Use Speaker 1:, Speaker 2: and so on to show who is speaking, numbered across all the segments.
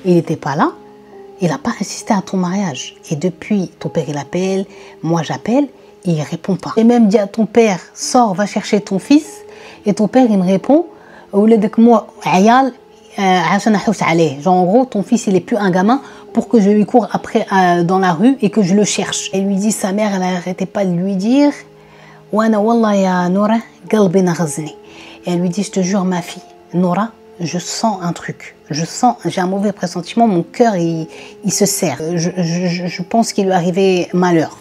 Speaker 1: il n'était pas là, il n'a pas insisté à ton mariage. Et depuis, ton père il appelle, moi j'appelle, et il répond pas. J'ai même dit à ton père, sors, va chercher ton fils. Et ton père il me répond, genre en gros, ton fils il est plus un gamin pour que je lui cours après dans la rue et que je le cherche. Elle lui dit, sa mère elle n'arrêtait pas de lui dire, et elle lui dit, je te jure ma fille, Nora, je sens un truc, j'ai un mauvais pressentiment, mon cœur il se serre, je pense qu'il lui est arrivé malheur.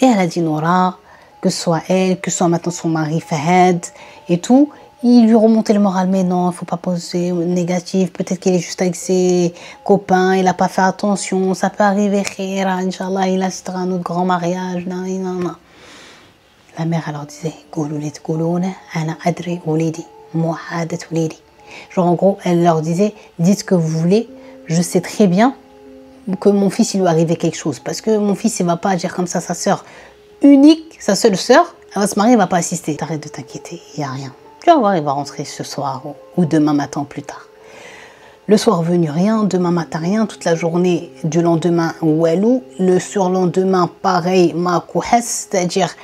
Speaker 1: Et elle a dit, Nora, que ce soit elle, que ce soit maintenant son mari Fahad et tout, il lui remontait le moral, mais non, il ne faut pas poser négatif, peut-être qu'il est juste avec ses copains, il n'a pas fait attention, ça peut arriver, khaira, Inch'Allah, il assistera à notre grand mariage, non. La mère alors disait, genre en gros, elle leur disait, dites ce que vous voulez, je sais très bien que mon fils il lui arrivait quelque chose, parce que mon fils il va pas dire comme ça, sa sœur unique, sa seule sœur, elle va se marier, elle va pas assister. Arrête de t'inquiéter, il n'y a rien. Tu vas voir, il va rentrer ce soir ou demain matin plus tard. Le soir venu, rien, demain matin, rien, toute la journée du lendemain, walou, le surlendemain, pareil, ma kouhès, c'est-à-dire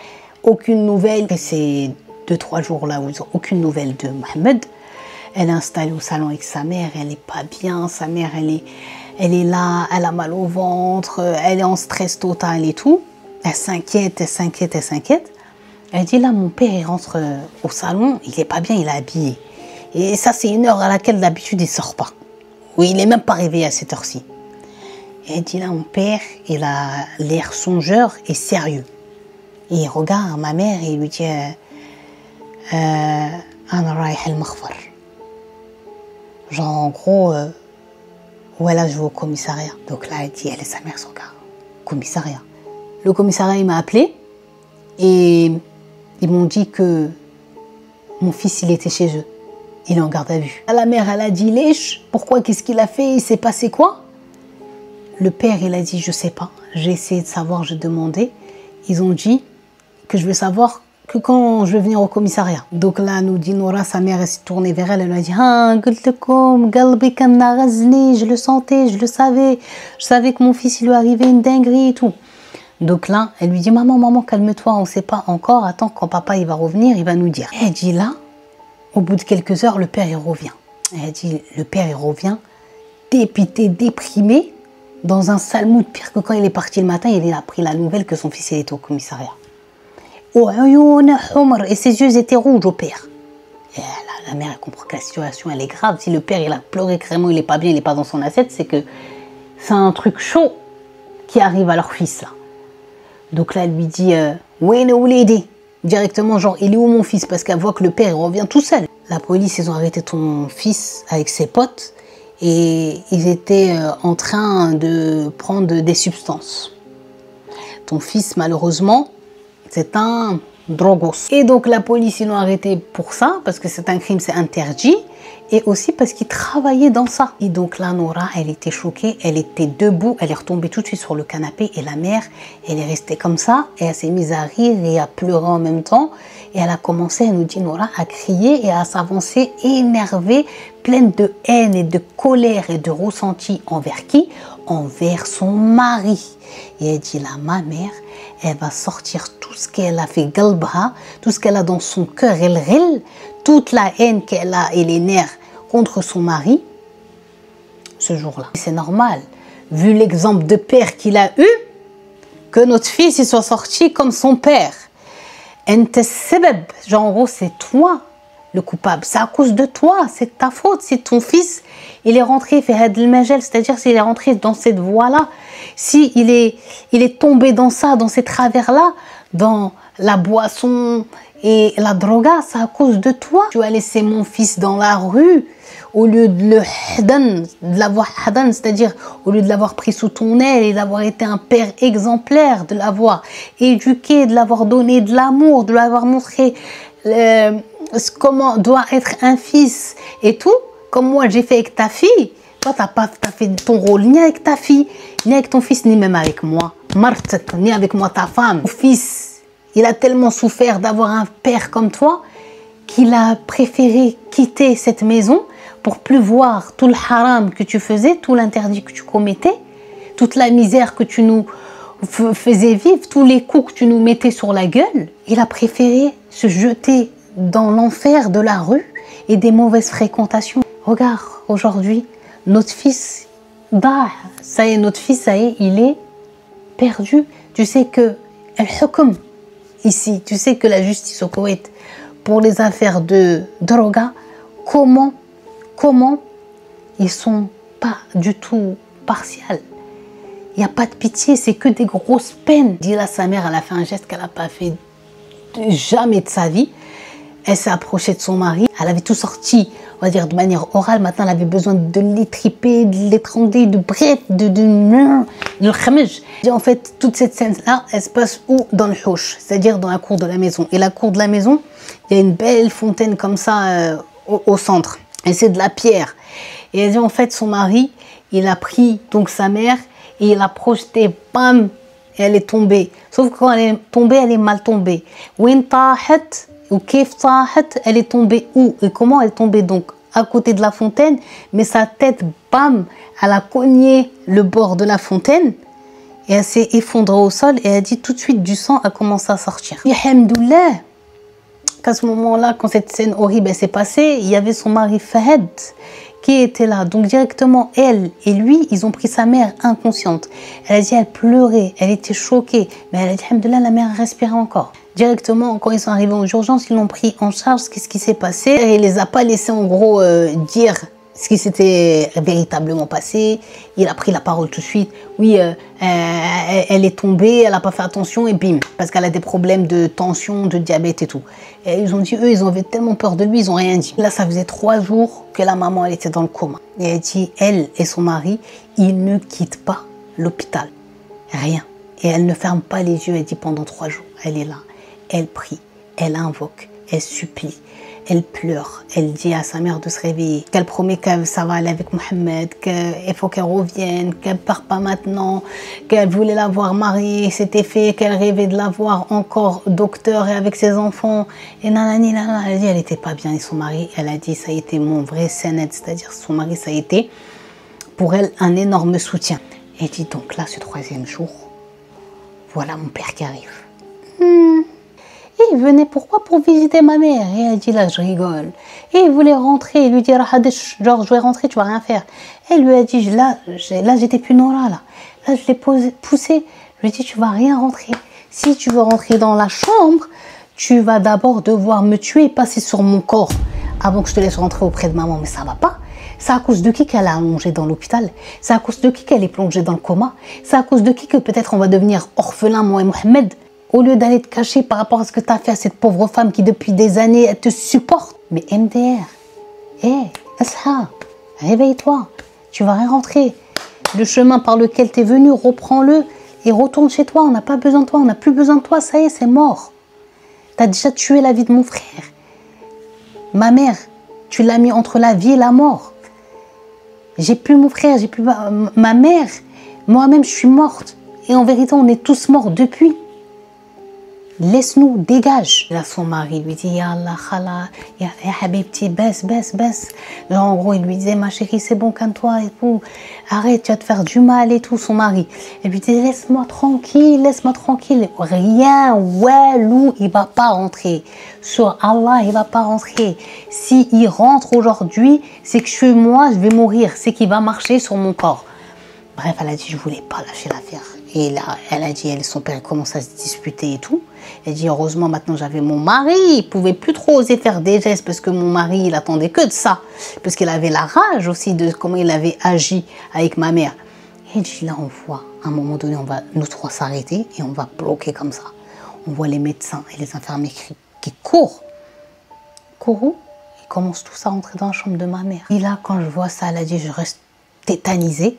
Speaker 1: aucune nouvelle. Et ces 2-3 jours là où ils n'ont aucune nouvelle de Mohamed, elle est installée au salon avec sa mère, elle n'est pas bien, sa mère elle est là, elle a mal au ventre, elle est en stress total et tout. Elle s'inquiète. Elle dit là, mon père, il rentre au salon, il est pas bien, il est habillé. Et ça, c'est une heure à laquelle d'habitude, il sort pas. Oui, il n'est même pas réveillé à cette heure-ci. Et elle dit là, mon père, il a l'air songeur et sérieux. Et il regarde ma mère et il lui dit Ana raïh al-maghfar. Genre, en gros, voilà, je vais au commissariat. Donc là, elle dit, elle et sa mère sont gars. Commissariat. Le commissariat, il m'a appelé et ils m'ont dit que mon fils, il était chez eux. Il est en garde à vue. La mère, elle a dit, Lèche, pourquoi, qu'est-ce qu'il a fait, il s'est passé quoi? Le père, il a dit, je sais pas. J'ai essayé de savoir, j'ai demandé. Ils ont dit que je veux savoir que quand je vais venir au commissariat. Donc là, nous dit Nora, sa mère, elle s'est tournée vers elle, elle lui a dit, je le sentais, je le savais. Je savais que mon fils, il lui arrivait une dinguerie et tout. Donc là, elle lui dit, maman, calme-toi, on ne sait pas encore, attends, quand papa il va revenir, il va nous dire. Et elle dit là, au bout de quelques heures, le père il revient. Et elle dit, le père il revient, dépité, déprimé, dans un sale mood, pire que quand il est parti le matin, il a appris la nouvelle que son fils il était au commissariat. Et ses yeux étaient rouges au père. Et la mère elle comprend que la situation elle est grave. Si le père il a pleuré carrément, il n'est pas bien, il n'est pas dans son assiette, c'est que c'est un truc chaud qui arrive à leur fils là. Donc là, elle lui dit où est l'aider directement, genre il est où mon fils? Parce qu'elle voit que le père il revient tout seul. La police, ils ont arrêté ton fils avec ses potes et ils étaient en train de prendre des substances. Ton fils, malheureusement, c'est un drogos. Et donc la police, ils l'ont arrêté pour ça, parce que c'est un crime, c'est interdit. Et aussi parce qu'il travaillait dans ça. Et donc là, Nora, elle était choquée, elle était debout, elle est retombée tout de suite sur le canapé. Et la mère, elle est restée comme ça, et elle s'est mise à rire et à pleurer en même temps. Et elle a commencé, elle nous dit, Nora, à crier et à s'avancer énervée, pleine de haine et de colère et de ressenti envers qui? Envers son mari. Et elle dit, là, ma mère, elle va sortir tout ce qu'elle a fait galbha, tout ce qu'elle a dans son cœur, toute la haine qu'elle a et les nerfs contre son mari, ce jour-là. C'est normal, vu l'exemple de père qu'il a eu, que notre fils il soit sorti comme son père. Genre en gros, c'est toi le coupable, c'est à cause de toi, c'est ta faute. Si ton fils il est rentré fait had al-majal, c'est-à-dire s'il est rentré dans cette voie-là, si il est tombé dans ça, dans ces travers-là, dans la boisson et la droga, c'est à cause de toi. Tu as laissé mon fils dans la rue au lieu de le hadan, de l'avoir hadan, c'est-à-dire au lieu de l'avoir pris sous ton aile et d'avoir été un père exemplaire, de l'avoir éduqué, de l'avoir donné de l'amour, de l'avoir montré comment doit être un fils et tout, comme moi j'ai fait avec ta fille. Toi, tu n'as pas fait ton rôle ni avec ta fille, ni avec ton fils, ni même avec moi. Martek, ni avec moi, ta femme. Mon fils, il a tellement souffert d'avoir un père comme toi qu'il a préféré quitter cette maison pour plus voir tout le haram que tu faisais, tout l'interdit que tu commettais, toute la misère que tu nous faisais vivre, tous les coups que tu nous mettais sur la gueule. Il a préféré se jeter dans l'enfer de la rue et des mauvaises fréquentations. Regarde, aujourd'hui, notre fils, ça y est, notre fils, ça y est, il est perdu. Tu sais que al-hukm ici, tu sais que la justice au Koweït pour les affaires de droga, comment ils sont pas du tout partials. Il n'y a pas de pitié, c'est que des grosses peines. Dit là, sa mère, elle a fait un geste qu'elle n'a pas fait jamais de sa vie. Elle s'est approchée de son mari. Elle avait tout sorti, on va dire, de manière orale. Maintenant, elle avait besoin de l'étriper, de l'étrangler, de bref, de khamej. En fait, toute cette scène-là, elle se passe où? Dans le houch, c'est-à-dire dans la cour de la maison. Et la cour de la maison, il y a une belle fontaine comme ça au centre. Et c'est de la pierre. Et elle dit, en fait, son mari, il a pris donc sa mère et il a projeté, bam, et elle est tombée. Sauf que quand elle est tombée, elle est mal tombée. Win tahat, ou kif tahat, elle est tombée où? Et comment elle est tombée? Donc à côté de la fontaine, mais sa tête, bam, elle a cogné le bord de la fontaine et elle s'est effondrée au sol et elle dit tout de suite du sang a commencé à sortir. Alhamdoulilah, qu'à ce moment-là, quand cette scène horrible s'est passée, il y avait son mari Fahad qui était là. Donc directement, elle et lui, ils ont pris sa mère inconsciente. Elle a dit, elle pleurait, elle était choquée. Mais elle a dit, alhamdoulilah, la mère respirait encore. Directement, quand ils sont arrivés aux urgences, ils l'ont pris en charge. Qu'est-ce qui s'est passé? Et il les a pas laissés en gros dire ce qui s'était véritablement passé. Il a pris la parole tout de suite. Oui, elle est tombée, elle n'a pas fait attention et bim, parce qu'elle a des problèmes de tension, de diabète et tout. Et ils ont dit, eux, ils avaient tellement peur de lui, ils n'ont rien dit. Là, ça faisait 3 jours que la maman, elle était dans le coma. Et elle dit, elle et son mari, ils ne quittent pas l'hôpital. Rien. Et elle ne ferme pas les yeux, elle dit, pendant 3 jours, elle est là. Elle prie, elle invoque, elle supplie. Elle pleure, elle dit à sa mère de se réveiller, qu'elle promet que ça va aller avec Mohamed, qu'il faut qu'elle revienne, qu'elle ne part pas maintenant, qu'elle voulait la voir mariée, c'était fait, qu'elle rêvait de la voir encore docteur et avec ses enfants. Et nanani, nanana, elle a dit, elle n'était pas bien. Et son mari, elle a dit, ça a été mon vrai sénède, c'est-à-dire son mari, ça a été pour elle un énorme soutien. Et elle dit, donc là, ce 3e jour, voilà mon père qui arrive. Et il venait pourquoi? Pour visiter ma mère. Et elle dit, là, je rigole. Et il voulait rentrer. Il lui dit, genre, je vais rentrer, tu vas rien faire. Et elle lui a dit, là, j'étais plus Nora, là. Là, je l'ai poussé. Je lui ai dit, tu vas rien rentrer. Si tu veux rentrer dans la chambre, tu vas d'abord devoir me tuer et passer sur mon corps avant que je te laisse rentrer auprès de maman. Mais ça va pas. C'est à cause de qui qu'elle a allongé dans l'hôpital? C'est à cause de qui qu'elle est plongée dans le coma? C'est à cause de qui que peut-être on va devenir orphelin, moi et Mohamed? Au lieu d'aller te cacher par rapport à ce que tu as fait à cette pauvre femme qui depuis des années, elle te supporte. Mais MDR, Asha, réveille-toi, tu vas rien rentrer. Le chemin par lequel tu es venu, reprends-le et retourne chez toi. On n'a pas besoin de toi, on n'a plus besoin de toi, ça y est, c'est mort. Tu as déjà tué la vie de mon frère. Ma mère, tu l'as mis entre la vie et la mort. J'ai plus mon frère, j'ai plus ma mère. Moi-même, je suis morte. Et en vérité, on est tous morts depuis. Laisse-nous, dégage. Là, son mari lui dit, ya Allah, khala, ya habibti, baisse. Genre, en gros, il lui disait, ma chérie, c'est bon, calme-toi et tout. Arrête, tu vas te faire du mal et tout, son mari. Elle lui dit, laisse-moi tranquille. Rien, Lou, il va pas rentrer. Sur Allah, il va pas rentrer. S'il rentre aujourd'hui, c'est que moi, je vais mourir. C'est qu'il va marcher sur mon corps. Bref, elle a dit, je voulais pas lâcher l'affaire. Et là, elle a dit, elle et son père commencent à se disputer et tout. Elle dit, heureusement, maintenant, j'avais mon mari. Il pouvait plus trop oser faire des gestes parce que mon mari, il attendait que de ça. Parce qu'il avait la rage aussi de comment il avait agi avec ma mère. Et elle dit, là, on voit, à un moment donné, on va nous 3 s'arrêter et on va bloquer comme ça. On voit les médecins et les infirmiers qui courent. Ils commencent tous à rentrer dans la chambre de ma mère. Et là, quand je vois ça, elle a dit, je reste tétanisée.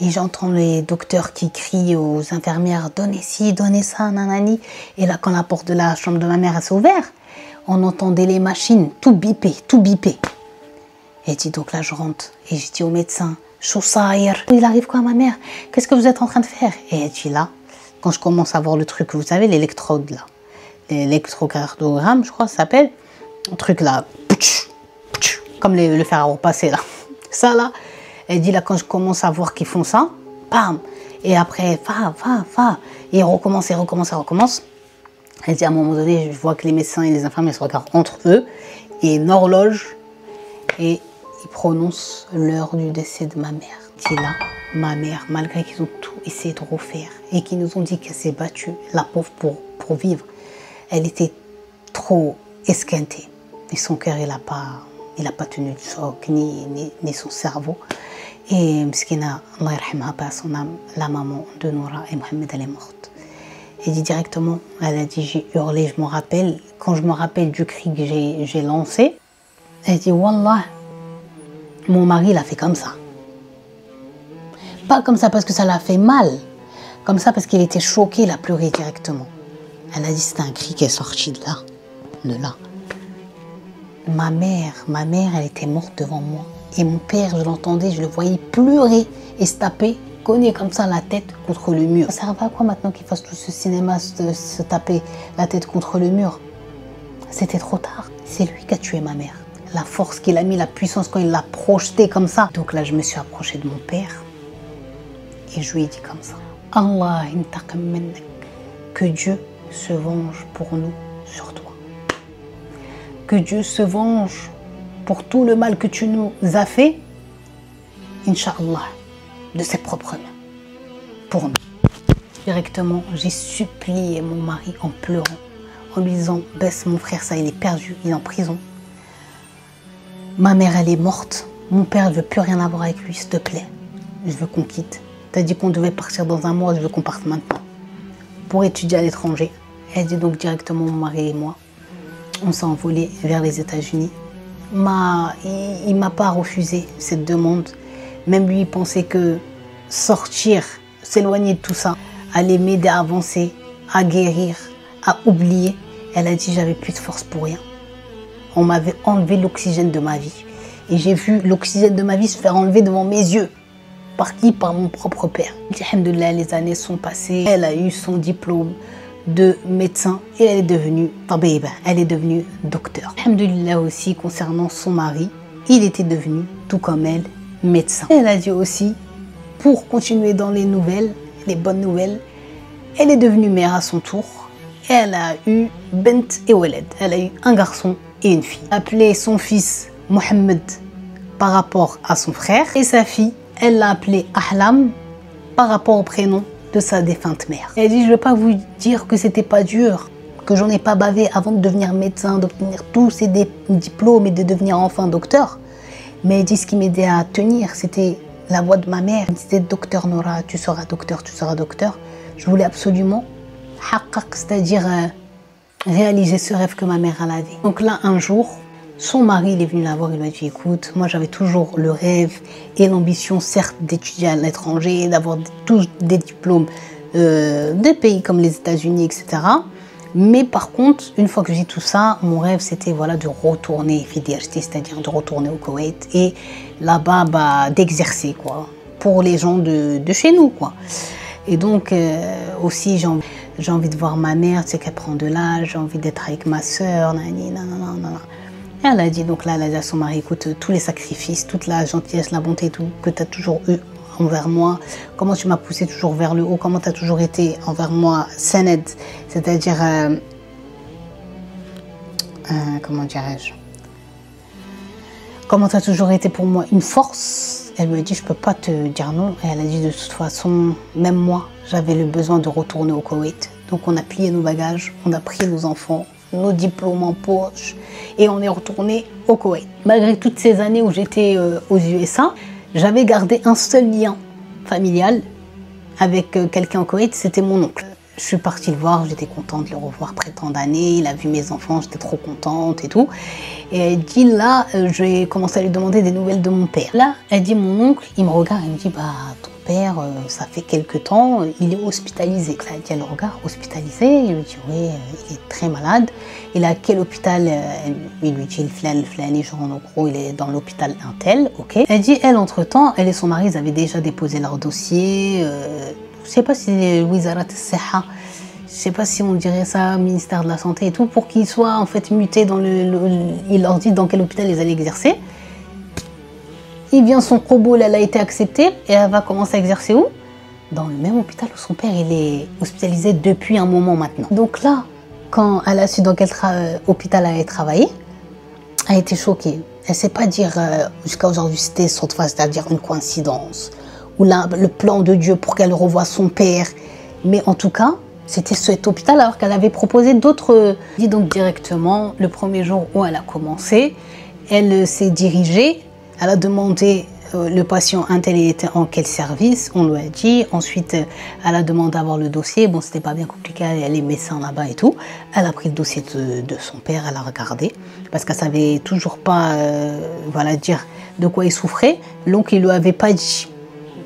Speaker 1: Et j'entends les docteurs qui crient aux infirmières, donnez ci, donnez ça, nanani. Et là, quand la porte de la chambre de ma mère s'est ouverte, on entendait les machines tout biper. Et dit, donc là, je rentre. Et je dis au médecin, Choussaïr, il arrive quoi, ma mère? Qu'est-ce que vous êtes en train de faire? Et elle dit là, quand je commence à voir le truc, vous savez, l'électrode là, l'électrocardiogramme, je crois que ça s'appelle, un truc là, comme le fer à repasser là. Ça là, elle dit là quand je commence à voir qu'ils font ça, bam. Et après, et ils recommencent. Elle dit à un moment donné, je vois que les médecins et les infirmiers se regardent entre eux, et une horloge, et ils prononcent l'heure du décès de ma mère. Dit là, ma mère, malgré qu'ils ont tout essayé de refaire, et qu'ils nous ont dit qu'elle s'est battue, la pauvre, pour vivre, elle était trop esquintée. Et son cœur, il n'a pas tenu le choc, ni son cerveau. Et Mskina, Allah yarhamha, paix à son âme, la maman de Noura et Mohamed, elle est morte. Elle dit directement, elle a dit, j'ai hurlé, je me rappelle, quand je me rappelle du cri que j'ai lancé, elle dit, Wallah, mon mari l'a fait comme ça. Pas comme ça parce que ça l'a fait mal, comme ça parce qu'il était choqué, il a pleuré directement. Elle a dit, c'était un cri qui est sorti de là. Ma mère, elle était morte devant moi. Et mon père, je l'entendais, je le voyais pleurer et se taper, cogner comme ça la tête contre le mur. Ça servait à quoi maintenant qu'il fasse tout ce cinéma, se taper la tête contre le mur? C'était trop tard. C'est lui qui a tué ma mère. La force qu'il a mis, la puissance quand il l'a projeté comme ça. Donc là, je me suis approchée de mon père et je lui ai dit comme ça. Allah intaqam minnak. Que Dieu se venge pour nous sur toi. Que Dieu se venge pour tout le mal que tu nous as fait, Inch'Allah, de ses propres mains, pour nous. Directement, j'ai supplié mon mari en pleurant, en lui disant, baisse mon frère, ça il est perdu, il est en prison. Ma mère, elle est morte, mon père ne veut plus rien avoir avec lui, s'il te plaît, je veux qu'on quitte. Tu as dit qu'on devait partir dans un mois, je veux qu'on parte maintenant, pour étudier à l'étranger. Elle dit donc directement, mon mari et moi, on s'est envolés vers les États-Unis. Il ne m'a pas refusé cette demande. Même lui, il pensait que sortir, s'éloigner de tout ça, allait m'aider à avancer, à guérir, à oublier. Elle a dit, j'avais plus de force pour rien. On m'avait enlevé l'oxygène de ma vie. Et j'ai vu l'oxygène de ma vie se faire enlever devant mes yeux. Par qui? Par mon propre père. Alhamdoulilah, les années sont passées. Elle a eu son diplôme de médecin et elle est devenue tabiba, elle est devenue docteur. Alhamdoulilah aussi, concernant son mari, il était devenu, tout comme elle, médecin. Elle a dit aussi, pour continuer dans les nouvelles, les bonnes nouvelles, elle est devenue mère à son tour. Et elle a eu bent et walad, elle a eu un garçon et une fille. Appelé son fils Mohamed par rapport à son frère, et sa fille, elle l'a appelé Ahlam par rapport au prénom de sa défunte mère. Elle dit, je ne vais pas vous dire que c'était pas dur, que j'en ai pas bavé avant de devenir médecin, d'obtenir tous ces diplômes et de devenir enfin docteur. Mais elle dit, ce qui m'aidait à tenir, c'était la voix de ma mère. Elle disait, docteur Noura, tu seras docteur, tu seras docteur. Je voulais absolument, c'est-à-dire réaliser ce rêve que ma mère avait. Donc là, un jour, son mari il est venu la voir, il lui a dit, écoute, moi j'avais toujours le rêve et l'ambition, certes, d'étudier à l'étranger, d'avoir tous des diplômes des pays comme les États-Unis, etc. Mais par contre, une fois que j'ai tout ça, mon rêve c'était voilà, de retourner, c'est-à-dire de retourner au Koweït et là-bas d'exercer quoi, pour les gens de chez nous quoi. Et donc aussi j'ai envie de voir ma mère, tu sais qu'elle prend de l'âge, j'ai envie d'être avec ma soeur, Elle a dit donc là, elle a dit à son mari, écoute, tous les sacrifices, toute la gentillesse, la bonté, tout que tu as toujours eu envers moi, comment tu m'as poussé toujours vers le haut, comment tu as toujours été envers moi, saned, c'est-à-dire, comment dirais-je, comment tu as toujours été pour moi une force. Elle me dit, je peux pas te dire non. Et elle a dit, de toute façon, même moi, j'avais le besoin de retourner au Koweït. Donc on a plié nos bagages, on a pris nos enfants, nos diplômes en poche et on est retourné au Koweït. Malgré toutes ces années où j'étais aux USA, j'avais gardé un seul lien familial avec quelqu'un au Koweït, c'était mon oncle. Je suis partie le voir, j'étais contente de le revoir après tant d'années, il a vu mes enfants, j'étais trop contente et tout. Et elle dit là, j'ai commencé à lui demander des nouvelles de mon père. Là, elle dit mon oncle, il me regarde, il me dit bah ton père, ça fait quelque temps, il est hospitalisé. Là, elle dit elle le regarde, hospitalisé, il lui dit oui, il est très malade. Il est à quel hôpital? Il lui dit le flâni, genre en gros il est dans l'hôpital Intel, ok. Elle dit elle entre temps, elle et son mari ils avaient déjà déposé leur dossier. Je sais pas si c'est Wizarat al-Siha, je sais pas si on dirait ça, ministère de la Santé et tout, pour qu'ils soient en fait mutés dans il leur dit dans quel hôpital ils allaient exercer. il vient son qaboul, elle a été acceptée et elle va commencer à exercer où? Dans le même hôpital où son père il est hospitalisé depuis un moment maintenant. Donc là, quand elle a su dans quel hôpital elle allait travailler, elle a été choquée. Elle ne sait pas dire jusqu'à aujourd'hui c'était c'est-à-dire une coïncidence ou là, le plan de Dieu pour qu'elle revoie son père. Mais en tout cas, c'était cet hôpital alors qu'elle avait proposé d'autres. Dit donc directement, le premier jour où elle a commencé, elle s'est dirigée, elle a demandé le patient un tel était en quel service, on lui a dit. Ensuite, elle a demandé à voir le dossier. Bon, c'était pas bien compliqué, elle est médecin là-bas et tout. Elle a pris le dossier de son père, elle a regardé parce qu'elle savait toujours pas, voilà, dire de quoi il souffrait. L'oncle il lui avait pas dit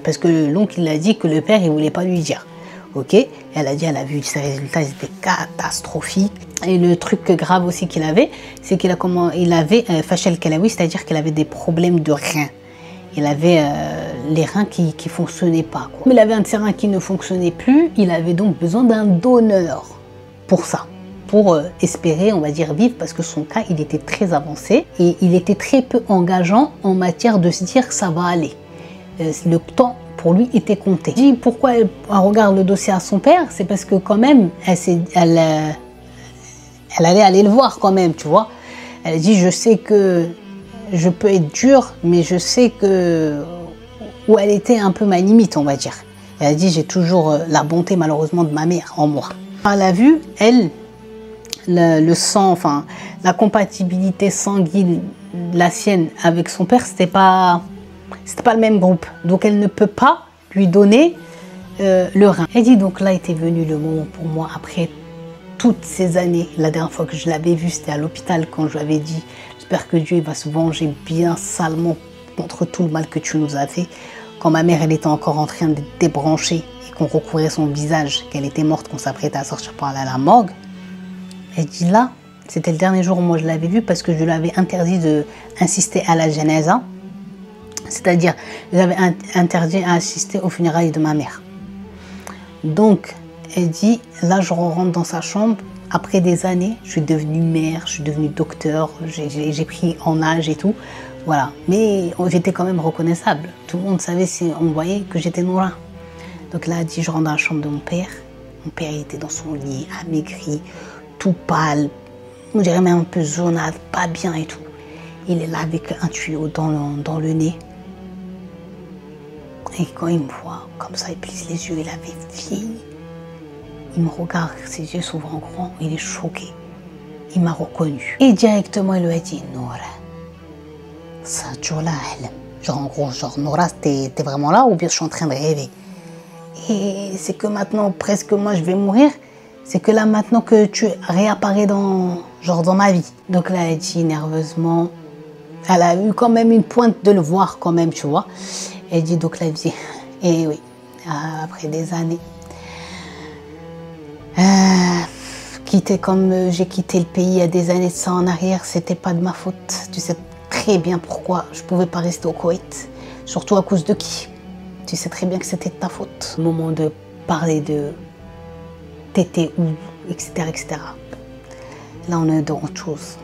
Speaker 1: parce que l'oncle il a dit que le père il voulait pas lui dire. Ok, elle a dit, elle a vu ses résultats, ils étaient catastrophiques. Et le truc grave aussi qu'il avait, c'est qu'il avait Fachel Kalaoui, c'est-à-dire qu'il avait des problèmes de reins. Il avait les reins qui ne fonctionnaient pas. Quoi. Il avait un de ses reins qui ne fonctionnait plus, il avait donc besoin d'un donneur pour ça, pour espérer, on va dire, vivre, parce que son cas, il était très avancé et il était très peu engageant en matière de se dire ça va aller. Le temps pour lui était compté. Je dis pourquoi elle regarde le dossier à son père, c'est parce que quand même, elle allait aller le voir quand même, tu vois. Elle dit, je sais que je peux être dure, mais je sais que où elle était un peu ma limite, on va dire. Elle a dit, j'ai toujours la bonté malheureusement de ma mère en moi. Elle a vu, elle, le sang, enfin, la compatibilité sanguine, la sienne avec son père, c'était pas le même groupe. Donc elle ne peut pas lui donner le rein. Elle dit, donc là était venu le moment pour moi, après toutes ces années, la dernière fois que je l'avais vue, c'était à l'hôpital quand je lui avais dit, j'espère que Dieu va se venger bien salement contre tout le mal que tu nous as fait. Quand ma mère, elle était encore en train de débrancher et qu'on recouvrait son visage, qu'elle était morte, qu'on s'apprêtait à sortir par là à la morgue. Elle dit là, c'était le dernier jour où moi je l'avais vue parce que je lui avais interdit d'insister à la janaza. C'est-à-dire, j'avais interdit à assister aux funérailles de ma mère. Donc, elle dit, là je rentre dans sa chambre. Après des années, je suis devenue mère, je suis devenue docteur, j'ai pris en âge et tout. Voilà. Mais j'étais quand même reconnaissable. Tout le monde savait, si on voyait que j'étais Noura. Donc là, elle dit, je rentre dans la chambre de mon père. Mon père, il était dans son lit, amaigri, tout pâle. On dirait même un peu zonade, pas bien et tout. Il est là avec un tuyau dans le nez. Et quand il me voit, comme ça, il plisse les yeux, il avait vieilli. Il me regarde, ses yeux s'ouvrent en grand, il est choqué. Il m'a reconnu. Et directement, il lui a dit, Noura, ça, tu là, genre en gros, genre, Noura, t'es vraiment là ou bien je suis en train de rêver? Et c'est que maintenant, presque moi, je vais mourir. C'est que là, maintenant que tu réapparais dans ma vie. Donc là, elle dit nerveusement, elle a eu quand même une pointe de le voir quand même, tu vois. Elle dit donc là, elle dit, et oui, après des années, comme j'ai quitté le pays il y a des années de ça en arrière, c'était pas de ma faute. Tu sais très bien pourquoi je pouvais pas rester au Koweït, surtout à cause de qui. Tu sais très bien que c'était de ta faute. Au moment de parler de t'étais où, etc., etc. Là, on est dans autre chose.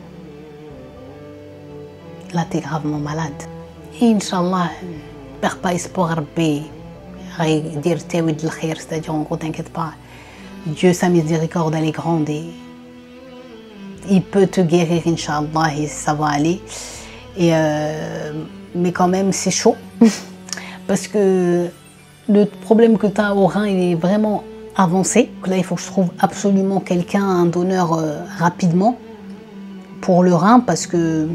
Speaker 1: Là, t'es gravement malade. Et Inch'Allah, perds pas espoir, Rabbi, dire taoui de l'khair, c'est-à-dire, en gros, t'inquiète pas. Dieu, sa miséricorde, elle est grande et il peut te guérir, Inch'Allah, et ça va aller. Et mais quand même, c'est chaud. Parce que le problème que tu as au rein, il est vraiment avancé. Donc là, il faut que je trouve absolument quelqu'un, un donneur rapidement pour le rein parce que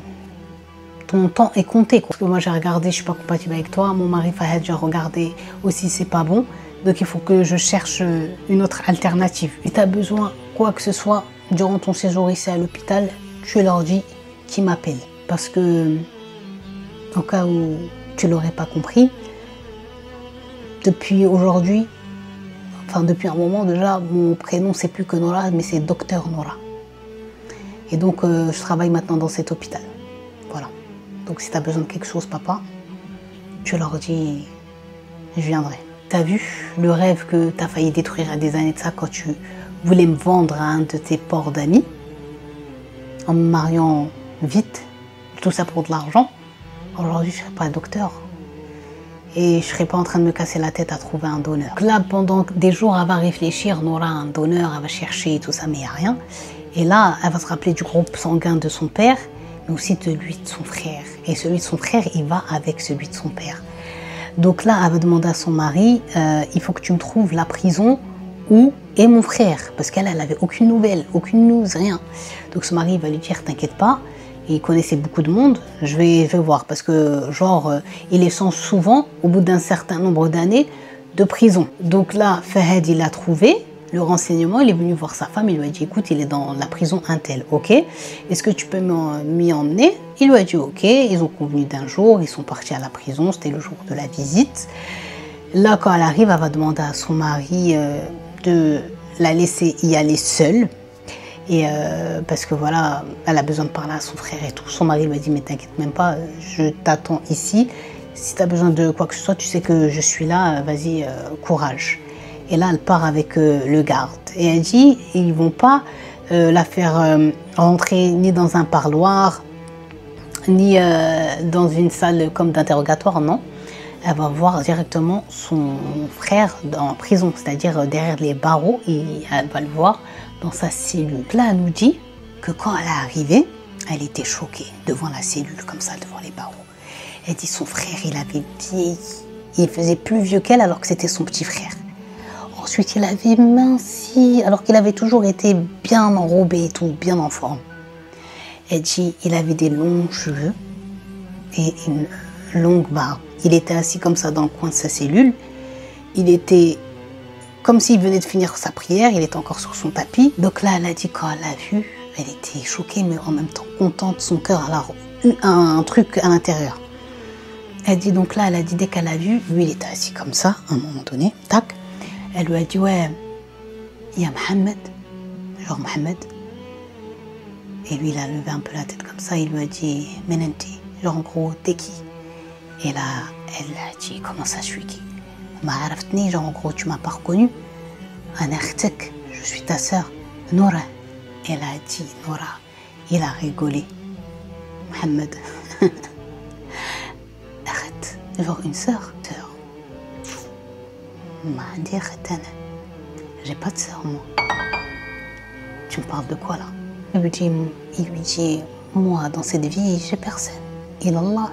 Speaker 1: ton temps est compté. Parce que moi, j'ai regardé, je ne suis pas compatible avec toi. Mon mari Fahad, j'ai regardé aussi, c'est pas bon. Donc, il faut que je cherche une autre alternative. Si tu as besoin, quoi que ce soit, durant ton séjour ici à l'hôpital, tu leur dis qu'ils m'appellent. Parce que, en cas où tu ne l'aurais pas compris, depuis aujourd'hui, enfin depuis un moment déjà, mon prénom c'est plus que Noura, mais c'est Docteur Noura. Et donc je travaille maintenant dans cet hôpital. Voilà. Donc si tu as besoin de quelque chose, papa, tu leur dis, je viendrai. Tu as vu le rêve que tu as failli détruire à des années de ça quand tu voulais me vendre à un de tes ports d'amis, en me mariant vite, tout ça pour de l'argent. aujourd'hui je ne serai pas docteur. Et je ne serai pas en train de me casser la tête à trouver un donneur. Donc là, pendant des jours, elle va réfléchir, Noura, un donneur, elle va chercher tout ça, mais il n'y a rien. Et là, elle va se rappeler du groupe sanguin de son père, mais aussi de lui de son frère. Et celui de son frère, il va avec celui de son père. Donc là, elle va demander à son mari, il faut que tu me trouves la prison où est mon frère. Parce qu'elle n'avait aucune nouvelle, aucune news, rien. Donc son mari va lui dire, t'inquiète pas. Il connaissait beaucoup de monde, je vais voir, parce que genre, il les change souvent, au bout d'un certain nombre d'années, de prison. Donc là, Fahad, il a trouvé le renseignement, il est venu voir sa femme, il lui a dit, écoute, il est dans la prison Intel, ok, est-ce que tu peux m'y emmener? Il lui a dit, ok, ils ont convenu d'un jour, ils sont partis à la prison, c'était le jour de la visite. Là, quand elle arrive, elle va demander à son mari de la laisser y aller seule. Et parce que voilà, elle a besoin de parler à son frère et tout. Son mari lui a dit, mais t'inquiète même pas, je t'attends ici. Si tu as besoin de quoi que ce soit, tu sais que je suis là, vas-y, courage. Et là, elle part avec le garde. Et elle dit, ils vont pas la faire rentrer ni dans un parloir, ni dans une salle comme d'interrogatoire, non. Elle va voir directement son frère en prison, c'est-à-dire derrière les barreaux, et elle va le voir dans sa cellule. Là, elle nous dit que quand elle est arrivée, elle était choquée devant la cellule, comme ça, devant les barreaux. Elle dit son frère, il avait vieilli. Il faisait plus vieux qu'elle alors que c'était son petit frère. Ensuite, il avait minci, alors qu'il avait toujours été bien enrobé et tout, bien en forme. Elle dit, il avait des longs cheveux et une longue barbe. Il était assis comme ça dans le coin de sa cellule. Il était comme s'il venait de finir sa prière, il était encore sur son tapis. Donc là, elle a dit, quand elle l'a vu, elle était choquée, mais en même temps contente. Son cœur a eu un truc à l'intérieur. Elle dit, donc là, elle a dit, dès qu'elle a vu, lui, il était assis comme ça, à un moment donné, tac. Elle lui a dit, ouais, il y a Mohamed, genre Mohamed. Et lui, il a levé un peu la tête comme ça, il lui a dit, Menenti, genre en gros, t'es qui? Et là, elle a dit, comment ça, je suis qui? Genre en gros, tu m'as pas reconnu. Je suis ta sœur, Noura. Elle a dit, Noura. Il a rigolé. Mohamed. Arrête, genre une sœur. J'ai pas de sœur, moi. Tu me parles de quoi là? Il lui dit, moi, dans cette vie, j'ai personne. Il Allah,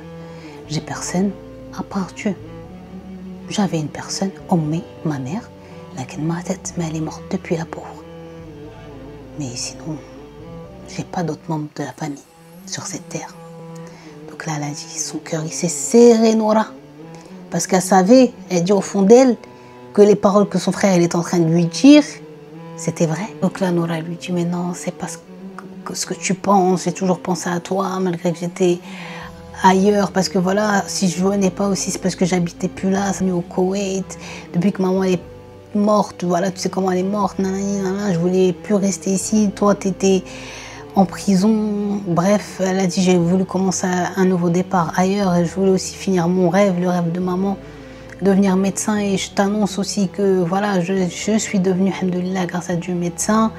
Speaker 1: j'ai personne à part Dieu. J'avais une personne, Ommi, ma mère, laquelle ma tête, mais elle est morte depuis la pauvre. Mais sinon, j'ai pas d'autres membres de la famille sur cette terre. Donc là, elle a dit, son cœur, il s'est serré, Noura. Parce qu'elle savait, elle dit au fond d'elle, que les paroles que son frère il est en train de lui dire, c'était vrai. Donc là, Noura lui dit, mais non, c'est pas ce que tu penses, j'ai toujours pensé à toi, malgré que j'étais ailleurs, parce que voilà, si je venais pas aussi, c'est parce que j'habitais plus là, c'est au Koweït, depuis que maman est morte, voilà, tu sais comment elle est morte, nanana, je voulais plus rester ici, toi t'étais en prison, bref, elle a dit j'ai voulu commencer un nouveau départ ailleurs et je voulais aussi finir mon rêve, le rêve de maman, devenir médecin et je t'annonce aussi que voilà, je suis devenue, alhamdoulilah, grâce à Dieu, médecin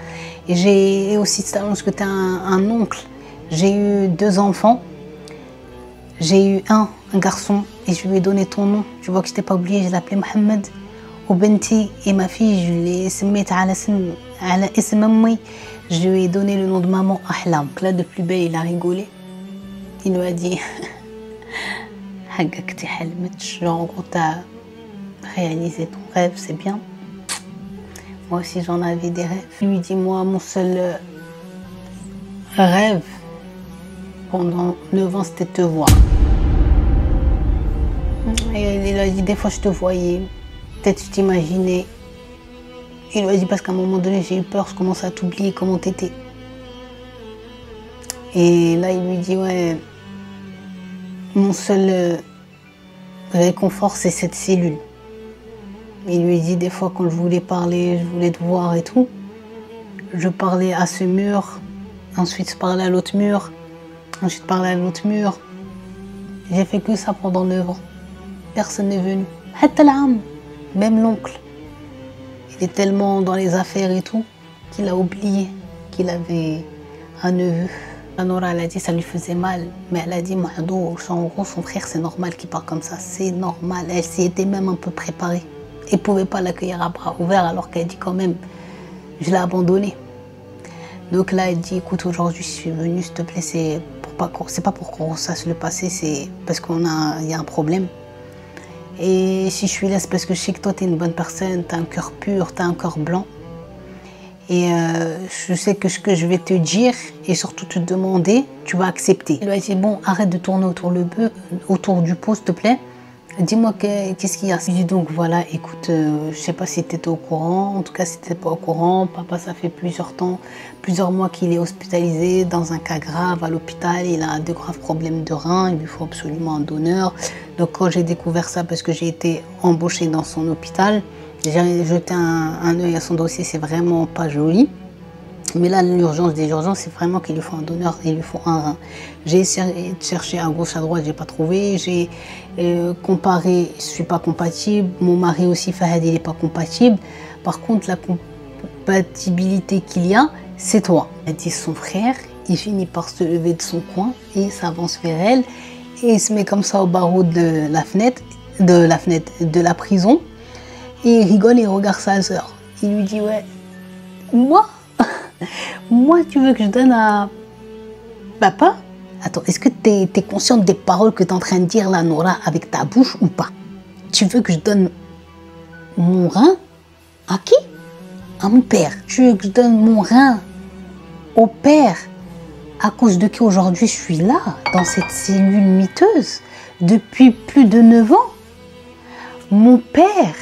Speaker 1: et j'ai aussi t'annonce que tu es un oncle, j'ai eu 2 enfants. J'ai eu un garçon et je lui ai donné ton nom. Tu vois que je t'ai pas oublié, je l'ai appelé Mohamed. Ou Benti et ma fille, je l'ai je lui ai donné le nom de maman Ahlam. Là, de plus belle, il a rigolé. Il lui a dit, genre en gros, t'as réalisé ton rêve, c'est bien. Moi aussi, j'en avais des rêves. Il lui dit, moi, mon seul rêve, pendant 9 ans, c'était de te voir. Et il a dit, des fois, je te voyais. Peut-être je t'imaginais. Il lui a dit, parce qu'à un moment donné, j'ai eu peur, je commençais à t'oublier comment t'étais. Et là, il lui dit, ouais, mon seul réconfort, c'est cette cellule. Il lui dit, des fois, quand je voulais parler, je voulais te voir et tout, je parlais à ce mur, ensuite je parlais à l'autre mur. Ensuite, parler à l'autre mur. J'ai fait que ça pendant 9 ans. Personne n'est venu. Même l'oncle. Il est tellement dans les affaires et tout qu'il a oublié qu'il avait un neveu Nora, elle a dit ça lui faisait mal, mais elle a dit Mahdo, en gros, son frère, c'est normal qu'il parle comme ça, c'est normal. Elle s'y était même un peu préparée. Elle ne pouvait pas l'accueillir à bras ouverts alors qu'elle dit quand même, je l'ai abandonné. Donc là, elle dit, écoute, aujourd'hui, je suis venue, s'il te plaît, c'est pas pour qu'on sache le passé, c'est parce il y a un problème. Et si je suis là, c'est parce que je sais que toi, tu es une bonne personne, tu as un cœur pur, tu as un cœur blanc. Et je sais que ce que je vais te dire, et surtout te demander, tu vas accepter. Il lui a dit, bon, arrête de tourner autour du pot, s'il te plaît. Dis-moi qu'est-ce qu'il y a. Je lui dis donc voilà, écoute, je sais pas si tu étais au courant, en tout cas si tu n'étais pas au courant, papa ça fait plusieurs mois qu'il est hospitalisé dans un cas grave à l'hôpital, il a de graves problèmes de reins, il lui faut absolument un donneur. Donc quand j'ai découvert ça, parce que j'ai été embauchée dans son hôpital, j'ai jeté un œil à son dossier, c'est vraiment pas joli. Mais là, l'urgence des urgences, c'est vraiment qu'il lui faut un donneur, il lui faut un rein. J'ai essayé de chercher à gauche, à droite, j'ai pas trouvé. J'ai comparé, je suis pas compatible. Mon mari aussi, Fahad, il est pas compatible. Par contre, la compatibilité qu'il y a, c'est toi. Elle dit son frère, il finit par se lever de son coin et il s'avance vers elle. Et il se met comme ça au barreau de la prison. Et il rigole et il regarde sa sœur. Il lui dit, ouais, moi, tu veux que je donne à papa? Attends, est-ce que tu es consciente des paroles que tu es en train de dire là, Nora, avec ta bouche ou pas? Tu veux que je donne mon rein à qui? À mon père. Tu veux que je donne mon rein au père à cause de qui aujourd'hui je suis là, dans cette cellule miteuse, depuis plus de 9 ans? Mon père,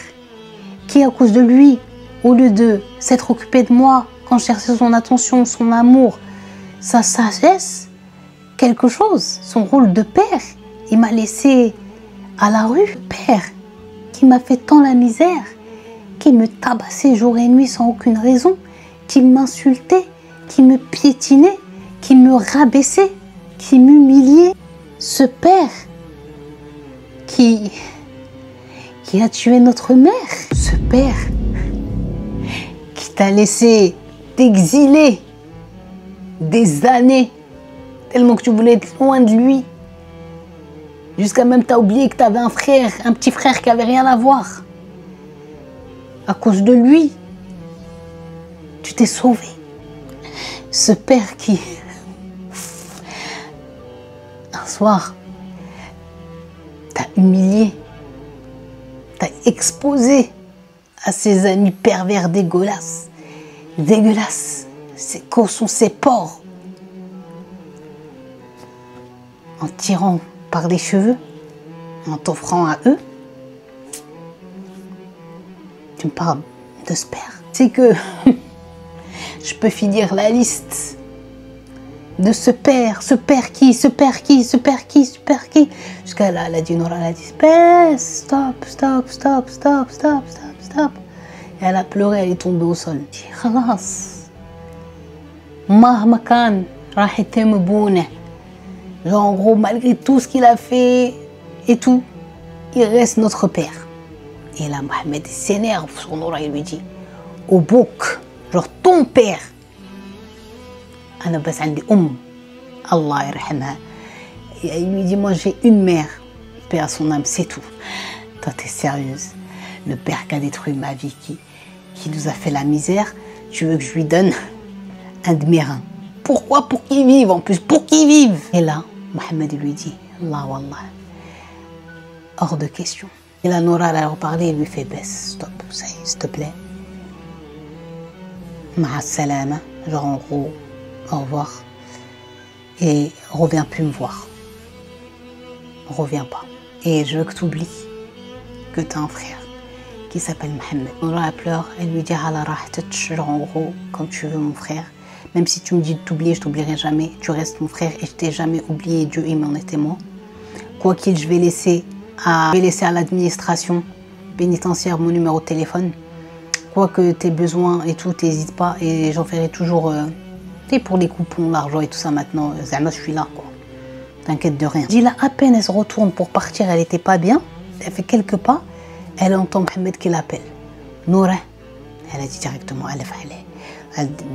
Speaker 1: qui à cause de lui, au lieu de s'être occupé de moi, quand je cherchais son attention, son amour, sa sagesse, quelque chose, son rôle de père, il m'a laissé à la rue. Père qui m'a fait tant la misère, qui me tabassait jour et nuit sans aucune raison, qui m'insultait, qui me piétinait, qui me rabaissait, qui m'humiliait. Ce père qui a tué notre mère. Ce père qui t'a laissé t'exiler des années, tellement que tu voulais être loin de lui. Jusqu'à même t'as oublié que t'avais un frère, un petit frère qui avait rien à voir. À cause de lui, tu t'es sauvé. Ce père qui, un soir, t'a humilié, t'a exposé à ses amis pervers dégueulasses. Dégueulasses. Qu'au sont ses porcs. En tirant par les cheveux, en t'offrant à eux. Tu me parles de ce père. C'est que je peux finir la liste de ce père qui. Jusqu'à là, elle a dit, Nora, elle a dit, stop. Et elle a pleuré, elle est tombée au sol. Elle dit, خلاص مهما كان راح يتم بونه. Genre, en gros, malgré tout ce qu'il a fait et tout, il reste notre père. Et là, Mohamed s'énerve sur Nora, il lui dit, au bouc, genre ton père. أنا بس عندي Allah يرحمها. Et il lui dit, moi j'ai une mère, paix à son âme, c'est tout. Toi, t'es sérieuse? Le père qui a détruit ma vie, qui nous a fait la misère, tu veux que je lui donne un de mes reins? Pourquoi? Pour qu'il vive en plus, pour qu'il vive. Et là, Mohamed lui dit, Allah wallah, hors de question. Et là, Nora, elle a reparlé et lui fait, baisse, stop, ça y est, s'il te plaît. Ma'a salama, genre en gros, au revoir. Et reviens plus me voir. Reviens pas. Et je veux que tu oublies que tu as un frère qui s'appelle Mohamed. Nora elle pleure, elle lui dit ala rahtek, genre en gros, comme tu veux mon frère. Même si tu me dis de t'oublier, je t'oublierai jamais. Tu restes mon frère et je t'ai jamais oublié. Dieu, il m'en est témoin. Quoi qu'il, je vais laisser à l'administration pénitentiaire mon numéro de téléphone. Quoi que tes besoins et tout, n'hésite pas et j'en ferai toujours. Pour les coupons, l'argent et tout ça maintenant, Zama, je suis là quoi. T'inquiète de rien. Dit là, à peine elle se retourne pour partir, elle était pas bien. Elle fait quelques pas, elle entend Mohamed qui l'appelle. Noura. Elle a dit directement,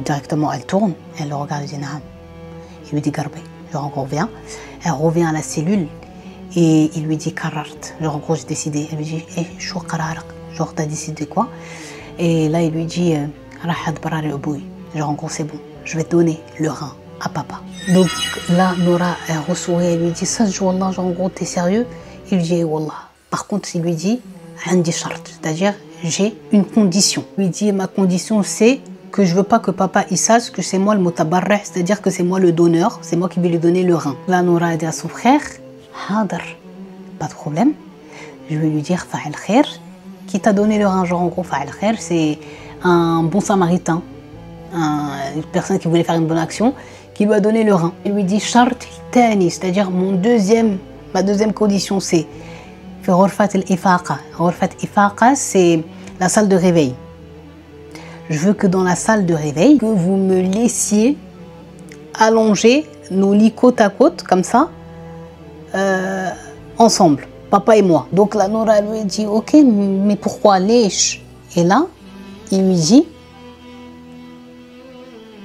Speaker 1: directement elle tourne, elle le regarde et dit Naam. Il lui dit Garbi. Genre, on revient. Elle revient à la cellule et il lui dit Karart. Genre, en gros, j'ai décidé. Elle lui dit Chou Kararak. Genre, t'as décidé quoi? Et là, il lui dit Rahad Barari Obouy. Genre, en gros, c'est bon. Je vais donner le rein à papa. Donc là, Nora, elle ressourit. Elle lui dit ça, Wallah, genre, en gros, t'es sérieux? Il lui dit Wallah. Par contre, il lui dit Andi Shart. C'est-à-dire, j'ai une condition. Il lui dit ma condition, c'est que je veux pas que papa il sache que c'est moi le mutabarrih, c'est-à-dire que c'est moi le donneur, c'est moi qui vais lui donner le rein. Là, Nora a dit à son frère, Hadar, pas de problème, je vais lui dire Fa'al khair, qui t'a donné le rein, genre en gros Fa'al khair, c'est un bon samaritain, une personne qui voulait faire une bonne action, qui lui a donné le rein. Il lui dit Shart tani, c'est-à-dire ma deuxième condition, c'est Ghurfat al-Ifaqa. Ghurfat al-Ifaqa, c'est la salle de réveil. Je veux que dans la salle de réveil, que vous me laissiez allonger nos lits côte à côte, comme ça, ensemble, papa et moi. Donc la Nora lui dit, ok, mais pourquoi lèche? Et là, il lui dit,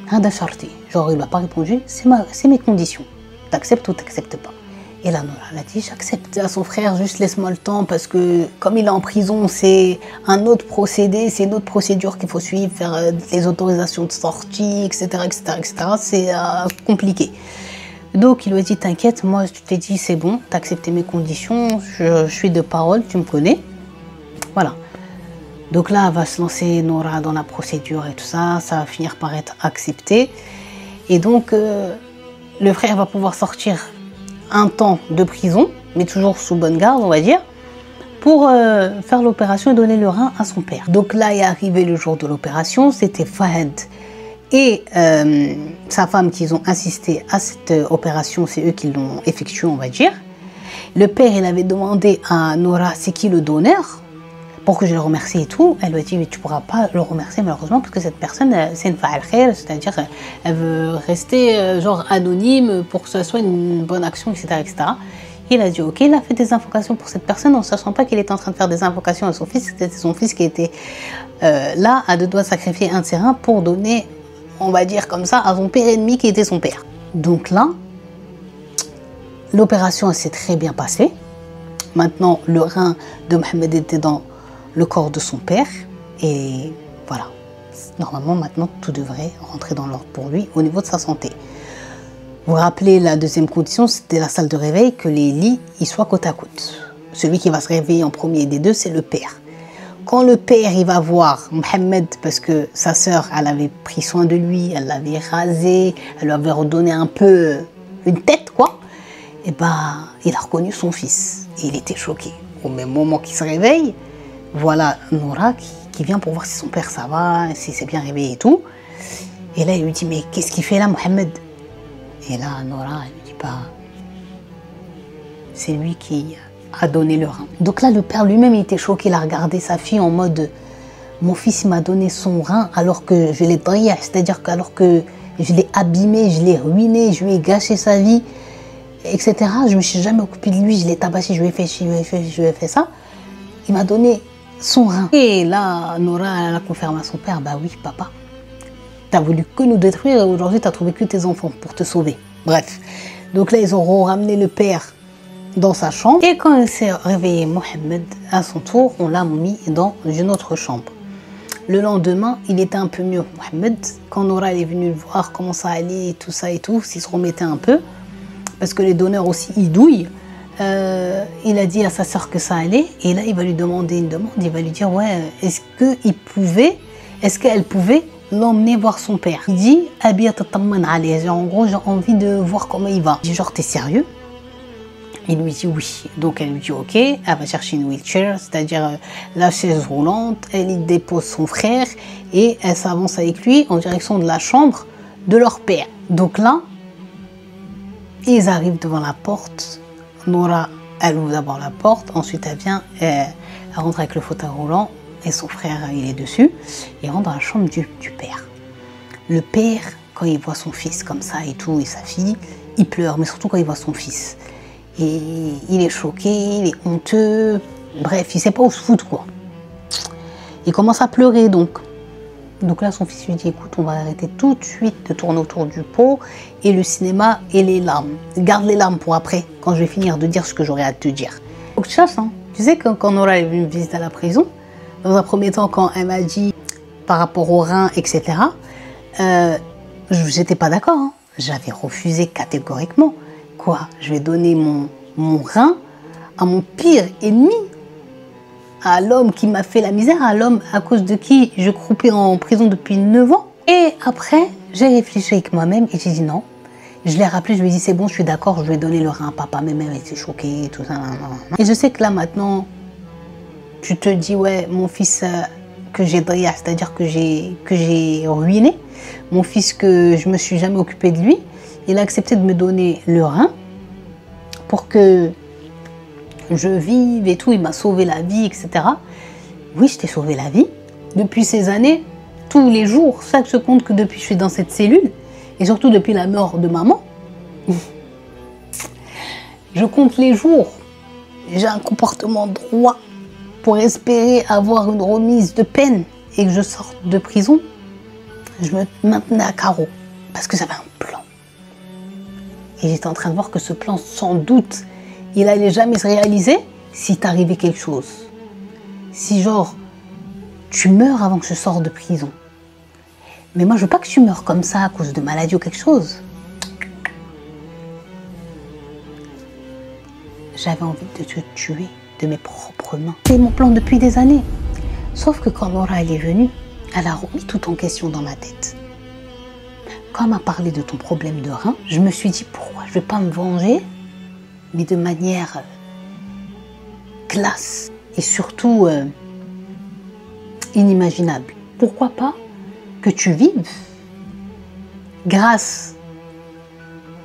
Speaker 1: Hada Sharti. Genre, il n'a pas répondu, c'est mes conditions. T'acceptes ou t'acceptes pas? Et la Nora, elle a dit, j'accepte à son frère, juste laisse-moi le temps, parce que comme il est en prison, c'est un autre procédé, c'est une autre procédure qu'il faut suivre, faire les autorisations de sortie, etc., etc., etc. C'est compliqué. Donc il lui a dit, t'inquiète, moi je t'ai dit, c'est bon, t'as accepté mes conditions, je suis de parole, tu me connais. Voilà. Donc là, elle va se lancer, Nora, dans la procédure et tout ça, ça va finir par être accepté. Et donc, le frère va pouvoir sortir un temps de prison, mais toujours sous bonne garde, on va dire, pour faire l'opération et donner le rein à son père. Donc là est arrivé le jour de l'opération, c'était Fahad et sa femme qui ont assisté à cette opération, c'est eux qui l'ont effectuée, on va dire. Le père, il avait demandé à Nora, c'est qui le donneur, pour que je le remercie et tout. Elle lui a dit, mais tu ne pourras pas le remercier malheureusement, parce que cette personne, c'est une fa'al khair, c'est-à-dire elle veut rester genre anonyme pour que ce soit une bonne action, etc., etc. Il a dit, ok, il a fait des invocations pour cette personne, en sachant pas qu'il était en train de faire des invocations à son fils. C'était son fils qui était là, à deux doigts de sacrifier un de ses reins pour donner, on va dire comme ça, à son père ennemi qui était son père. Donc là, l'opération s'est très bien passée. Maintenant, le rein de Mohamed était dans le corps de son père et voilà, normalement maintenant tout devrait rentrer dans l'ordre pour lui au niveau de sa santé. Vous vous rappelez, la deuxième condition, c'était la salle de réveil, que les lits ils soient côte à côte. Celui qui va se réveiller en premier des deux, c'est le père. Quand le père il va voir Mohamed, parce que sa sœur elle avait pris soin de lui, elle l'avait rasé, elle lui avait redonné un peu une tête quoi, et ben il a reconnu son fils et il était choqué. Au même moment qu'il se réveille, voilà Nora qui vient pour voir si son père ça va, si c'est bien réveillé et tout. Et là il lui dit, mais qu'est-ce qu'il fait là Mohamed? Et là Nora elle lui dit, bah c'est lui qui a donné le rein. Donc là le père lui-même il était choqué, il a regardé sa fille en mode, mon fils m'a donné son rein alors que je l'ai drillé, c'est-à-dire qu'alors que je l'ai abîmé, je l'ai ruiné, je lui ai gâché sa vie, etc. Je me suis jamais occupée de lui, je l'ai tabassé, je lui ai fait ça. Il m'a donné son rein. Et là, Nora elle a confirmé à son père, bah oui, papa, t'as voulu que nous détruire et aujourd'hui t'as trouvé que tes enfants pour te sauver. Bref, donc là ils auront ramené le père dans sa chambre et quand il s'est réveillé Mohamed à son tour, on l'a mis dans une autre chambre. Le lendemain, il était un peu mieux Mohamed. Quand Nora elle est venue le voir comment ça allait, tout ça et tout, s'il se remettait un peu, parce que les donneurs aussi ils douillent. Il a dit à sa sœur que ça allait et là il va lui demander une demande, il va lui dire ouais, est-ce qu'elle pouvait l'emmener voir son père. Il dit en gros j'ai envie de voir comment il va. Il dit genre t'es sérieux? Il lui dit oui. Donc elle lui dit ok, elle va chercher une wheelchair, c'est-à-dire la chaise roulante, elle y dépose son frère et elle s'avance avec lui en direction de la chambre de leur père. Donc là ils arrivent devant la porte. Nora, elle ouvre d'abord la porte, ensuite elle vient, elle rentre avec le fauteuil roulant et son frère, il est dessus. Il rentre dans la chambre du père. Le père, quand il voit son fils comme ça et tout, et sa fille, il pleure, mais surtout quand il voit son fils. Et il est choqué, il est honteux, bref, il sait pas où se foutre quoi. Il commence à pleurer donc. Donc là, son fils lui dit, écoute, on va arrêter tout de suite de tourner autour du pot et le cinéma et les larmes. Garde les larmes pour après, quand je vais finir de dire ce que j'aurai à te dire. Donc tu cherches, hein. Tu sais, quand Nora est venue me visiter à la prison, dans un premier temps, quand elle m'a dit par rapport aux reins, etc., j'étais pas d'accord. Hein. J'avais refusé catégoriquement. Quoi? Je vais donner mon rein à mon pire ennemi, à l'homme qui m'a fait la misère, à l'homme à cause de qui je croupis en prison depuis 9 ans. Et après, j'ai réfléchi avec moi-même et j'ai dit non. Je l'ai rappelé, je lui ai dit c'est bon, je suis d'accord, je vais donner le rein à papa. Même elle était choquée, tout ça. Et je sais que là maintenant, tu te dis ouais, mon fils que j'ai drillé, c'est-à-dire que j'ai ruiné, mon fils que je me suis jamais occupée de lui, il a accepté de me donner le rein pour que je vive et tout, il m'a sauvé la vie, etc. Oui, je t'ai sauvé la vie. Depuis ces années, tous les jours, chaque seconde que depuis je suis dans cette cellule, et surtout depuis la mort de maman, je compte les jours. J'ai un comportement droit pour espérer avoir une remise de peine et que je sorte de prison. Je me maintenais à carreau parce que j'avais un plan. Et j'étais en train de voir que ce plan, sans doute, il allait jamais se réaliser si t'arrivait quelque chose. Si genre, tu meurs avant que je sorte de prison. Mais moi, je veux pas que tu meurs comme ça à cause de maladie ou quelque chose. J'avais envie de te tuer de mes propres mains. C'est mon plan depuis des années. Sauf que quand Nora elle est venue, elle a remis tout en question dans ma tête. Quand elle m'a parlé de ton problème de rein, je me suis dit pourquoi je vais pas me venger, mais de manière classe et surtout inimaginable. Pourquoi pas que tu vives grâce,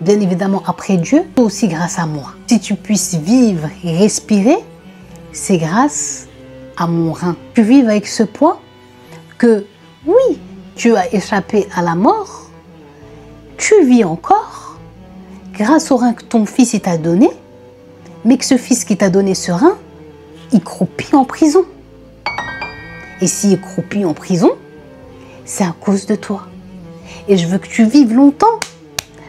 Speaker 1: bien évidemment après Dieu, mais aussi grâce à moi. Si tu puisses vivre et respirer, c'est grâce à mon rein. Tu vives avec ce poids que oui, tu as échappé à la mort, tu vis encore grâce au rein que ton fils t'a donné, mais que ce fils qui t'a donné ce rein, il croupit en prison. Et s'il croupit en prison, c'est à cause de toi. Et je veux que tu vives longtemps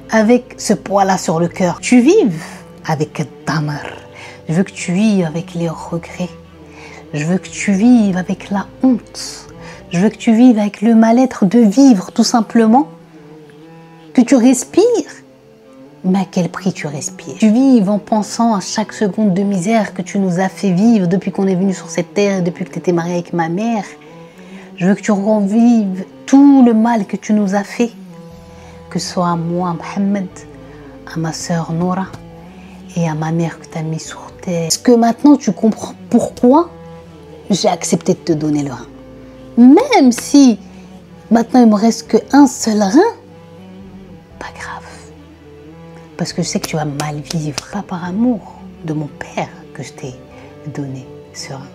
Speaker 1: avec ce poids-là sur le cœur. Tu vives avec Damar. Je veux que tu vives avec les regrets. Je veux que tu vives avec la honte. Je veux que tu vives avec le mal-être de vivre, tout simplement. Que tu respires. Mais à quel prix tu respires? Tu vives en pensant à chaque seconde de misère que tu nous as fait vivre depuis qu'on est venu sur cette terre, depuis que tu étais marié avec ma mère. Je veux que tu revives tout le mal que tu nous as fait. Que ce soit à moi, Mohamed, à ma sœur Nora et à ma mère que tu as mis sur terre. Est-ce que maintenant tu comprends pourquoi j'ai accepté de te donner le rein? Même si maintenant il me reste qu'un seul rein, pas grave. Parce que je sais que tu vas mal vivre. Pas par amour de mon père que je t'ai donné ce rein.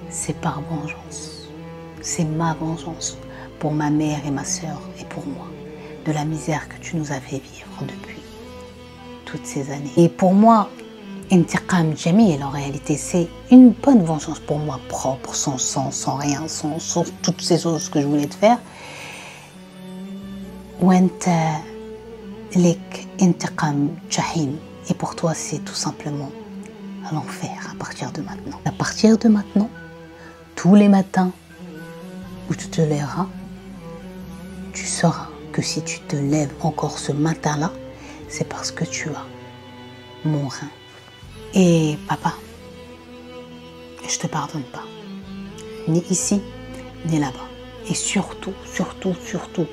Speaker 1: C'est par vengeance. C'est ma vengeance pour ma mère et ma sœur et pour moi. De la misère que tu nous as fait vivre depuis toutes ces années. Et pour moi, Intiqam Jamil, en réalité, c'est une bonne vengeance pour moi, propre, sans sang, sans rien, sans toutes ces choses que je voulais te faire. Et pour toi, c'est tout simplement l'enfer à partir de maintenant. À partir de maintenant, tous les matins où tu te lèveras, tu sauras que si tu te lèves encore ce matin-là, c'est parce que tu as mon rein. Et papa, je te pardonne pas. Ni ici, ni là-bas. Et surtout, surtout, surtout,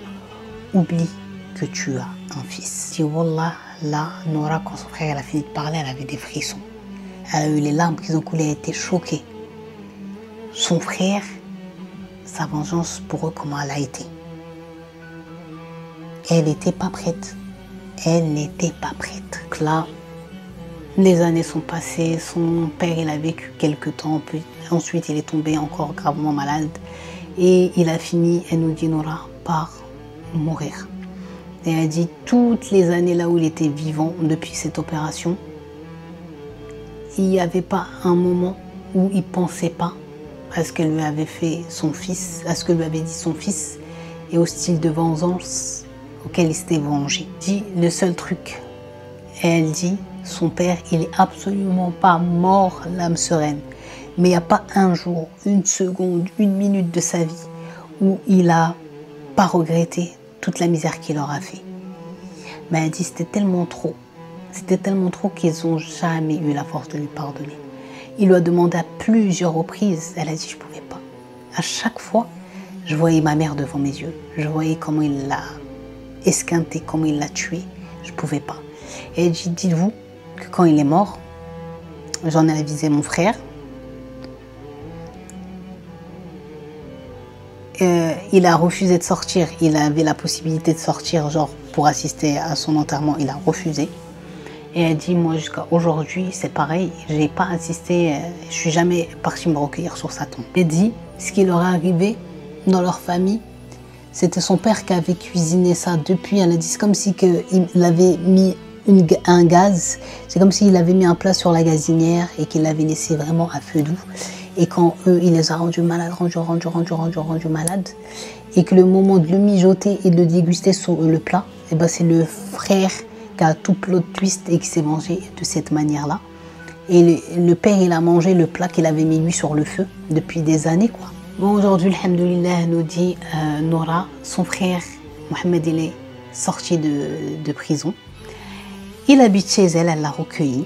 Speaker 1: oublie que tu as un fils. Si Wallah, là, Nora, quand son frère elle a fini de parler, elle avait des frissons. Elle a eu les larmes qui ont coulé, elle était choquée. Son frère, sa vengeance pour eux, comment elle a été. Elle n'était pas prête. Elle n'était pas prête. Donc là, les années sont passées, son père il a vécu quelques temps, puis ensuite il est tombé encore gravement malade et il a fini, elle nous dit Nora, par mourir. Et elle a dit toutes les années là où il était vivant depuis cette opération, il n'y avait pas un moment où il ne pensait pas à ce qu'elle lui avait fait son fils, à ce que lui avait dit son fils et au style de vengeance auquel il s'était vengé. Dit le seul truc, et elle dit, son père, il est absolument pas mort, l'âme sereine. Mais il n'y a pas un jour, une seconde, une minute de sa vie où il a pas regretté toute la misère qu'il leur a fait. Mais elle dit, c'était tellement trop qu'ils n'ont jamais eu la force de lui pardonner. Il lui a demandé à plusieurs reprises, elle a dit, je pouvais pas. À chaque fois, je voyais ma mère devant mes yeux, je voyais comment il l'a esquinté, comment il l'a tué, je pouvais pas. Et elle dit, dites-vous que quand il est mort, j'en ai avisé mon frère. Il a refusé de sortir. Il avait la possibilité de sortir, genre pour assister à son enterrement. Il a refusé. Et elle dit, moi jusqu'à aujourd'hui, c'est pareil. J'ai pas assisté. Je suis jamais partie me recueillir sur sa tombe. Elle dit, ce qui leur est arrivé dans leur famille, c'était son père qui avait cuisiné ça depuis. Elle a dit, c'est comme si il avait mis un gaz. C'est comme s'il avait mis un plat sur la gazinière et qu'il l'avait laissé vraiment à feu doux. Et quand il les a rendus malades, rendus malades, et que le moment de le mijoter et de le déguster sur le plat, et ben c'est le frère qui a tout plot twist et qui s'est mangé de cette manière-là. Et le père, il a mangé le plat qu'il avait mis lui sur le feu depuis des années, quoi. Bon, aujourd'hui, alhamdoulilah, nous dit Nora, son frère Mohamed, il est sorti de prison. Il habite chez elle, elle l'a recueilli.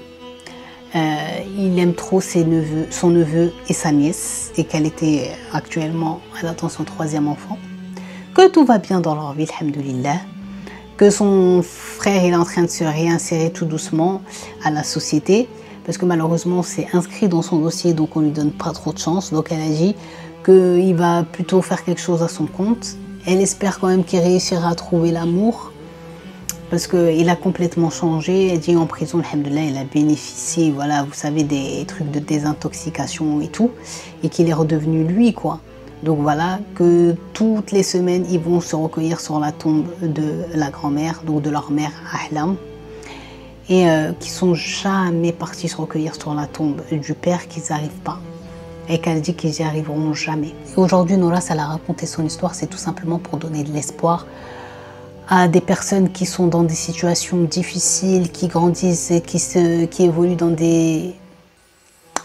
Speaker 1: Il aime trop son neveu et sa nièce, et qu'elle était actuellement, elle attend son 3e enfant. Que tout va bien dans leur vie, alhamdoulilah. Que son frère il est en train de se réinsérer tout doucement à la société, parce que malheureusement c'est inscrit dans son dossier, donc on lui donne pas trop de chance. Donc elle a dit qu'il va plutôt faire quelque chose à son compte. Elle espère quand même qu'il réussira à trouver l'amour, parce qu'il a complètement changé. Elle dit en prison, alhamdoulilah, il a bénéficié, voilà, vous savez, des trucs de désintoxication et tout, et qu'il est redevenu lui, quoi. Donc voilà, que toutes les semaines, ils vont se recueillir sur la tombe de la grand-mère, donc de leur mère Ahlam, et qui sont jamais partis se recueillir sur la tombe du père, qu'ils n'arrivent pas, et qu'elle dit qu'ils n'y arriveront jamais. Et aujourd'hui, Nora, ça l'a raconté son histoire, c'est tout simplement pour donner de l'espoir à des personnes qui sont dans des situations difficiles, qui grandissent et qui évoluent dans des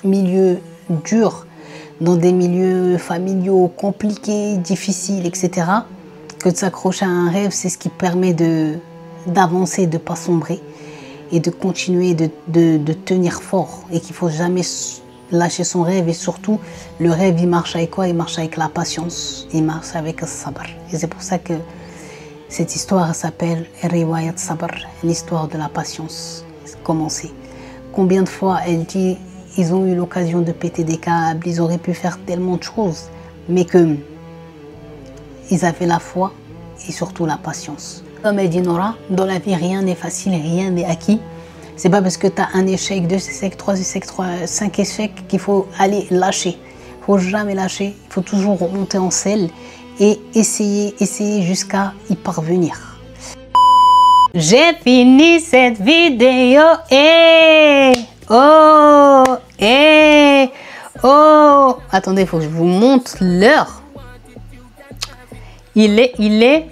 Speaker 1: milieux durs, dans des milieux familiaux compliqués, difficiles, etc. Que de s'accrocher à un rêve, c'est ce qui permet d'avancer, de ne pas sombrer et de continuer de tenir fort, et qu'il ne faut jamais lâcher son rêve. Et surtout, le rêve, il marche avec quoi? Il marche avec la patience, il marche avec le sabr. Et c'est pour ça que cette histoire s'appelle Riwayat Sabr, l'histoire de la patience. Comment c'est? Combien de fois elle dit, ils ont eu l'occasion de péter des câbles, ils auraient pu faire tellement de choses, mais que ils avaient la foi et surtout la patience. Comme elle dit Nora, dans la vie, rien n'est facile, rien n'est acquis. C'est pas parce que tu as un échec, 2 échecs, 3 échecs, 5 échecs qu'il faut aller lâcher. Il faut jamais lâcher, il faut toujours remonter en selle et essayer jusqu'à y parvenir. J'ai fini cette vidéo et attendez, il faut que je vous montre l'heure. Il est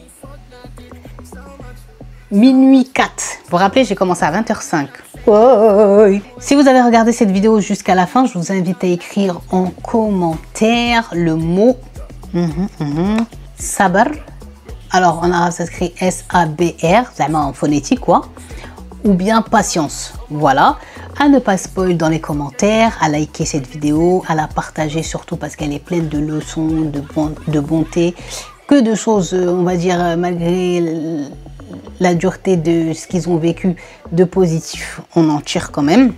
Speaker 1: minuit 4. Vous vous rappelez, j'ai commencé à 20h05. Si vous avez regardé cette vidéo jusqu'à la fin, je vous invite à écrire en commentaire le mot sabr. Alors en arabe ça s'écrit S-A-B-R, vraiment en phonétique quoi. Ou bien patience. Voilà. À ne pas spoil dans les commentaires, à liker cette vidéo, à la partager surtout parce qu'elle est pleine de leçons, de bonté, que de choses, on va dire, malgré la dureté de ce qu'ils ont vécu, de positif, on en tire quand même.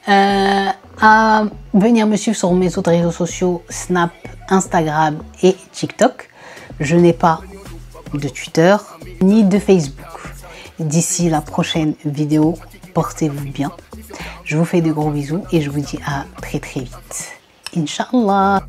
Speaker 1: À venir me suivre sur mes autres réseaux sociaux, Snap, Instagram et TikTok. Je n'ai pas de Twitter ni de Facebook. D'ici la prochaine vidéo, portez-vous bien. Je vous fais de gros bisous et je vous dis à très vite. Inch'Allah.